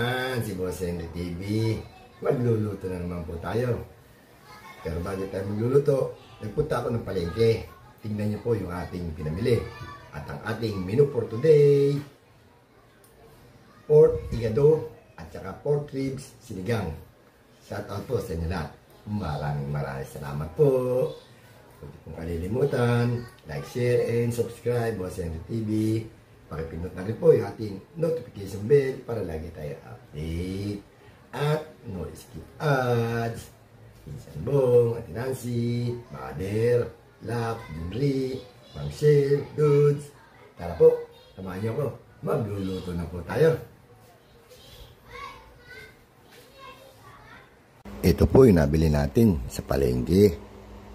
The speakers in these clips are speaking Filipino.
naman si Boss Henry TV. Magluluto na naman po tayo. Pero bago tayo magluluto, nagpunta ako ng palengke. Tingnan niyo po yung ating pinamili. At ang ating menu for today, pork igado at saka pork ribs sinigang. Shout out po sa inyo lahat. Maraming salamat po. Huwag pong kalilimutan, like, share, and subscribe Boss Henry TV. Pakipindot na rin po yung ating notification bell para lagi tayo update. At no skip ads. Pinsan Bong, Ate Nancy, Mother, Lap, Jinri, Mang Shell, Dudes. Tara po, samahan niyo ako. Magluluto na po tayo. Ito po yung nabili natin sa palengke.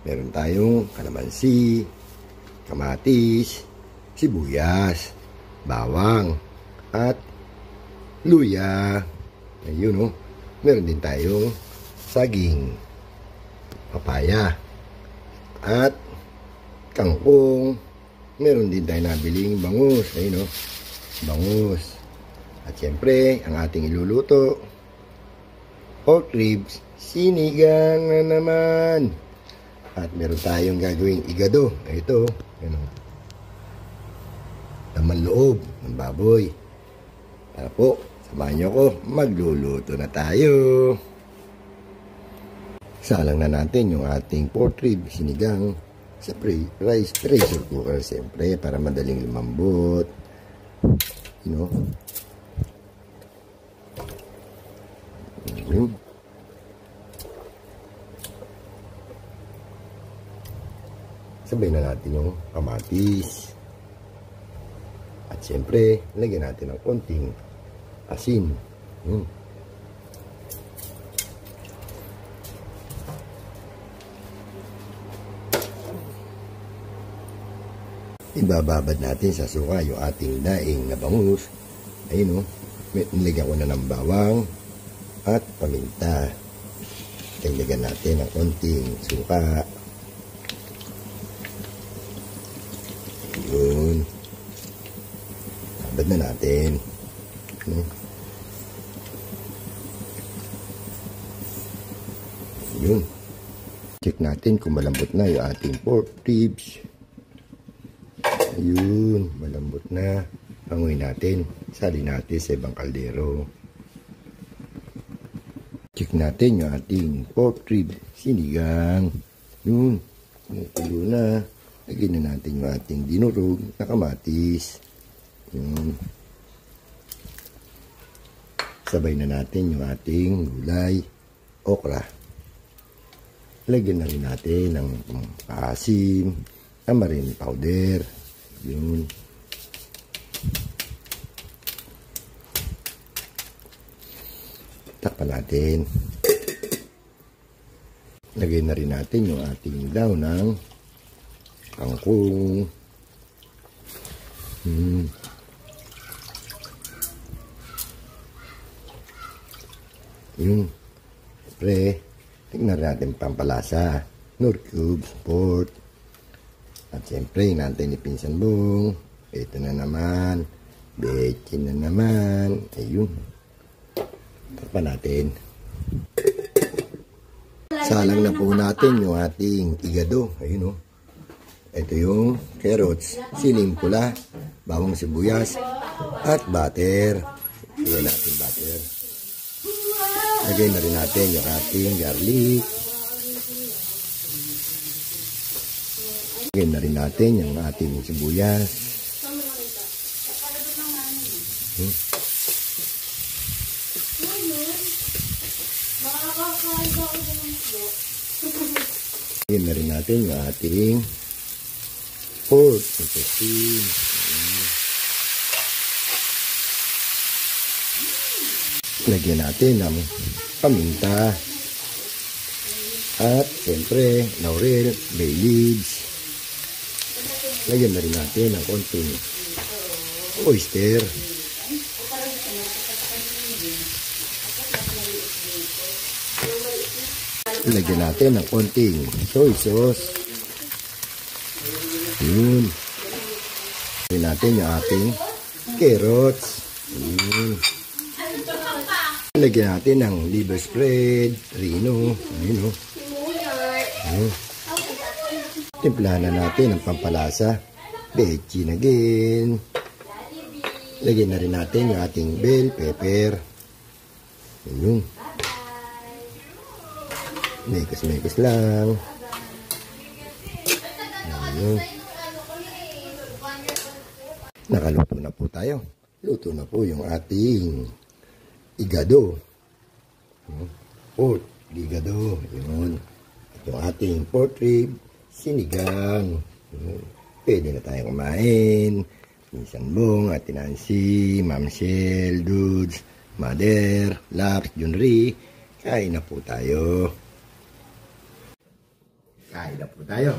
Meron tayong kalamansi, kamatis, sibuyas, bawang, at luya. Ayun, oh. Meron din tayong saging, papaya, at kangkong. Meron din tayong nabiling bangus. Ayun, oh. Bangus. At syempre, ang ating iluluto, pork ribs, sinigang na naman. At meron tayong gagawing igado. Ito, ano, laman loob ng baboy. Tara po, samahan niyo ako. Magluluto na tayo. Salang na natin yung ating pork rib sinigang sa rice pressure cooker. Siyempre, para madaling lumambot. You know. Sabay na natin yung kamatis. At siyempre, lagyan natin ng konting asin. Ibababad natin sa suka yung ating daing na bangus. Ayun, oh. Nilagyan ko na ng bawang at paminta. Lagyan natin ng konting suka. Yun. Babad na natin. Yun. Check natin kung malambot na yung ating pork ribs. Ayun. Malambot na. Panguin natin. Salin natin sa ibang kaldero. Check natin yung ating pork rib sinigang. Yun. Kumukulo na. Lagyan na natin yung ating dinurog na kamatis. Yun. Sabay na natin yung ating gulay, okra. Lagyan na rin natin ng asim, tamarin powder. Yun. Takpan natin. Lagyan na rin natin yung ating daw ng kangkong. Yun. Siyempre, tignan natin pampalasa. Nor cubes, port. At siyempre, natin ni Pinsan Bong. Ito na naman. Bechin na naman. Ayun. Takpan natin. Salang na po natin yung ating igado. Ayun, oh. Ito yung carrots, siling pula, bawang sibuyas, at butter. Lagyan natin butter. Lagyan na rin natin yung ating garlic. Lagyan na rin natin yung ating sibuyas. Lagyan na rin natin yung ating pork. Lagyan natin ng paminta. At siyempre, laurel, bay leaves. Lagyan na rin natin ng konting oyster. Lagyan natin ng konting soy sauce. Yun. Lagyan natin yung ating carrots. Yun. lagyan natin ng liver spread, rino. Ayun, oh. Ayun. Timplahan na natin ang pampalasa. Bechin again. Lagyan na rin natin yung ating bell pepper. Ayun. Mekos-mekos lang. Ayun. Nakaluto na po tayo. Luto na po yung ating igado. Pork igado. Ayun. Yung ating pork rib sinigang. Ayun. Pwede na tayong kumain. Minsan Bong, Ate Nancy, Ma'am Shell, Dudes, Mother, Laps, Junri. Kain na po tayo. Kain na po tayo.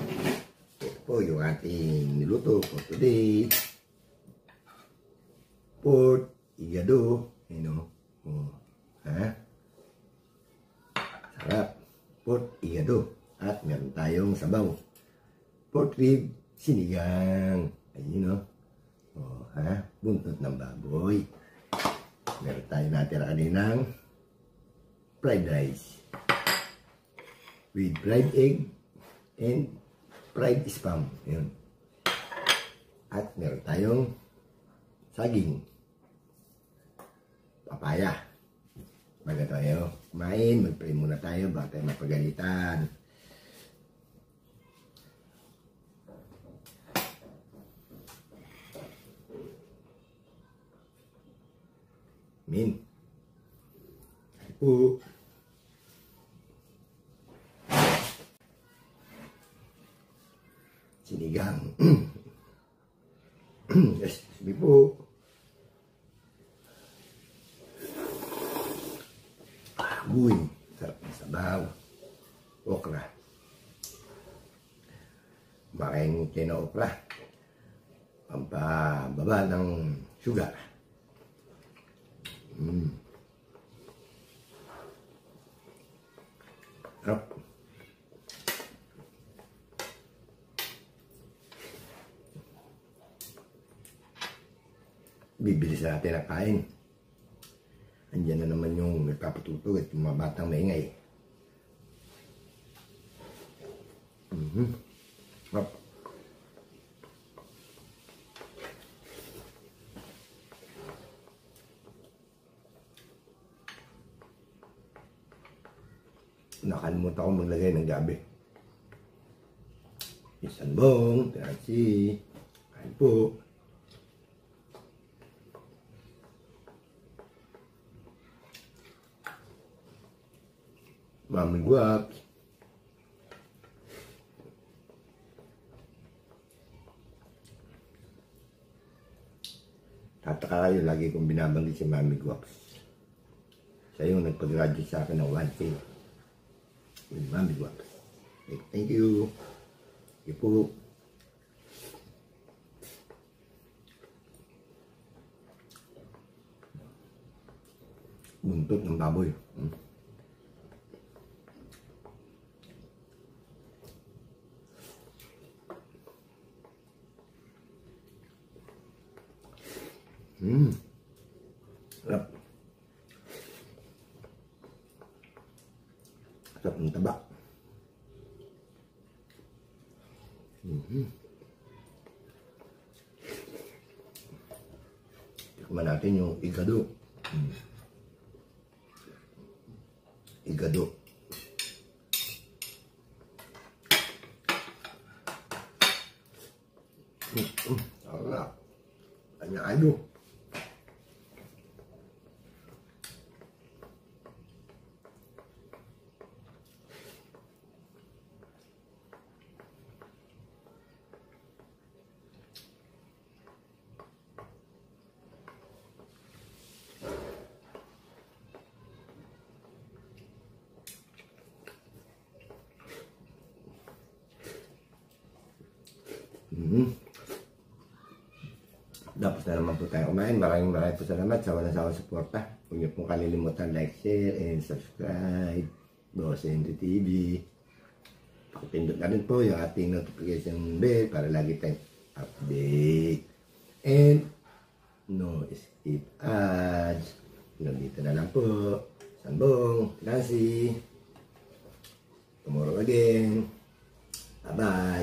Ito po yung ating niluto for today. Pork, igado. Ayun, oh. Ha? Sarap. Pork, igado. At meron tayong sabaw. Pork rib, sinigang. Ayun, oh. Oh, ha? Buntot ng baboy. Meron tayo natira kaninang fried rice with fried egg and fried spam. Ayun. At meron tayong saging. Papaya. Baga tayo kumain, mag-pray muna tayo bago tayo mapagalitan. Amin. Po. Sinigang. Excuse me po. Uy, sarap ng sabaw. Okra. Makain kayo na okra. Pampababa ng sugar. Sarap. Bibilis natin ang kain. Andiyan na naman yung nagpapatutog at yung mga batang maingay. Sarap. Nakalimutan ko maglagay ng gabi. Minsan Bong, Nancy, kain po. Mami Guaps. Tataka kayo, lagi kong binabanggit si Mami Guaps. Siya yung nagpag-graduate sa akin ng 1K. With Mami Guaps. Thank you. Thank you po. Buntot ng baboy. Sarap. Sarap ng taba. Tikman natin yung igado. Igado. Sarap. Kanya-ano. Tapos na naman po tayo kumain. Maraming po salamat sa walang sawang suporta. Huwag niyo pong kalilimutan like, share, and subscribe. Boss Henry TV. Pakipindot na rin po yung ating notification bell para lagi tayong update. And no skip ads. Dito na lang po. Bong, Nancy. Tomorrow again. Bye-bye.